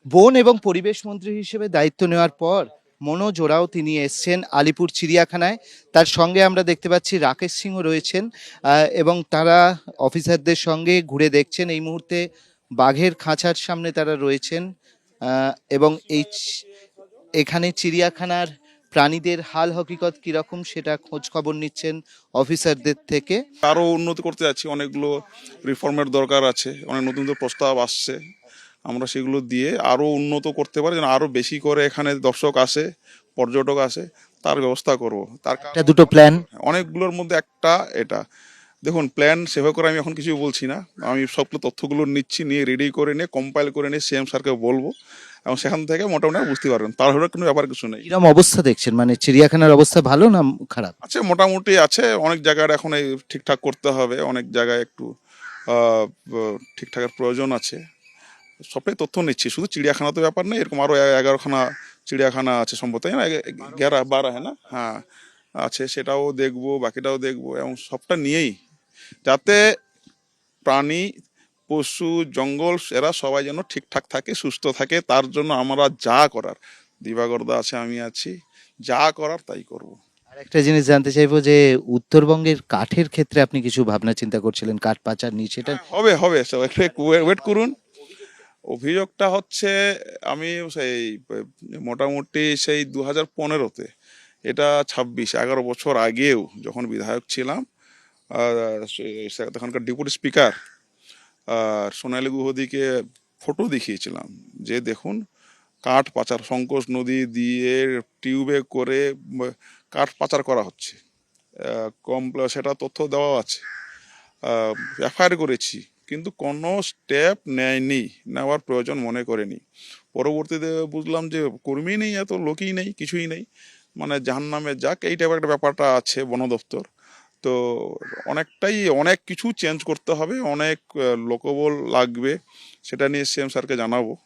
বন এবং পরিবেশ মন্ত্রী হিসেবে দায়িত্ব নেওয়ার পর মনোজ ওরাও তিনি এসছেন আলিপুর চিড়িয়াখানায়। তার সঙ্গে আমরা দেখতে পাচ্ছি রাকেশ সিংও রয়েছেন, এবং তারা অফিসারদের সঙ্গে ঘুরে দেখছেন। এই মুহূর্তে বাঘের খাঁচার সামনে তারা রয়েছেন, এবং এখানে চিড়িয়াখানার প্রাণীদের হাল হকিকত কিরকম সেটা খোঁজ খবর নিচ্ছেন অফিসারদের থেকে। আরো উন্নতি করতে যাচ্ছি, অনেকগুলো রিফর্মের দরকার আছে, অনেক নতুন নতুন প্রস্তাব আসছে, আমরা সেগুলো দিয়ে আরো উন্নত করতে পারি, যেন আরো বেশি করে এখানে দর্শক আসে, পর্যটক আসে, তার ব্যবস্থা করব। তার একটা দুটো প্ল্যান। অনেকগুলোর মধ্যে একটা এটা, দেখুন প্ল্যান সেভাবে করে আমি এখন কিছু বলছি না, আমি সবগুলো তথ্যগুলো নিচ্ছি, নিয়ে রেডি করে নিয়ে কম্পাইল করে নিয়ে সিএম স্যারকে বলবো, এবং সেখান থেকে মোটামুটি বুঝতে পারবেন, তার কোনো ব্যাপার কিছু নেই। কিরম অবস্থা দেখছেন, মানে চিড়িয়াখানার অবস্থা ভালো না খারাপ? আছে, মোটামুটি আছে, অনেক জায়গায় এখন এই ঠিকঠাক করতে হবে, অনেক জায়গায় একটু আহ, ঠিকঠাকের প্রয়োজন আছে। সবটাই তথ্য নিচ্ছি, শুধু চিড়িয়াখানা তো ব্যাপার নেই, এরকম আরো 11খানা চিড়িয়াখানা আছে সম্ভবত, তাই না? 11-12, হ্যাঁ না, হ্যাঁ আছে, সেটাও দেখবো, বাকিটাও দেখবো, এবং সবটা নিয়েই যাতে প্রাণী, পশু, জঙ্গল এরা সবাই যেন ঠিকঠাক থাকে, সুস্থ থাকে, তার জন্য আমরা যা করার, দিবাগরদা আছে, আমি আছি, যা করার তাই করব। আর একটা জিনিস জানতে চাইবো যে উত্তরবঙ্গের কাঠের ক্ষেত্রে আপনি কিছু ভাবনা চিন্তা করছিলেন, কাঠ পাচার নিয়ে, সেটা হবে হবে, সব একটু ওয়েট করুন। অভিযোগটা হচ্ছে, আমি সেই মোটামুটি সেই 2015-তে, এটা 11 বছর আগেও যখন বিধায়ক ছিলাম, তখনকার ডেপুটি স্পিকার আর সোনালী গুহদিকে ফটো দেখিয়েছিলাম যে দেখুন, কাঠ পাচার, সংকোচ নদী দিয়ে টিউবে করে কাঠ পাচার করা হচ্ছে, সেটা তথ্য দেওয়া আছে, এফআইআর করেছি, কিন্তু কোনো স্টেপ নেয়নি, নেওয়ার প্রয়োজন মনে করেনি। পরবর্তীতে বুঝলাম যে কর্মী নেই, এত লোকই নেই, কিছুই নেই, মানে জাহান্নামে যাক, এই টাইপের একটা ব্যাপারটা আছে বন দপ্তর। তো অনেক কিছু চেঞ্জ করতে হবে, অনেক লোকবল লাগবে, সেটা নিয়ে সিএম স্যারকে জানাবো।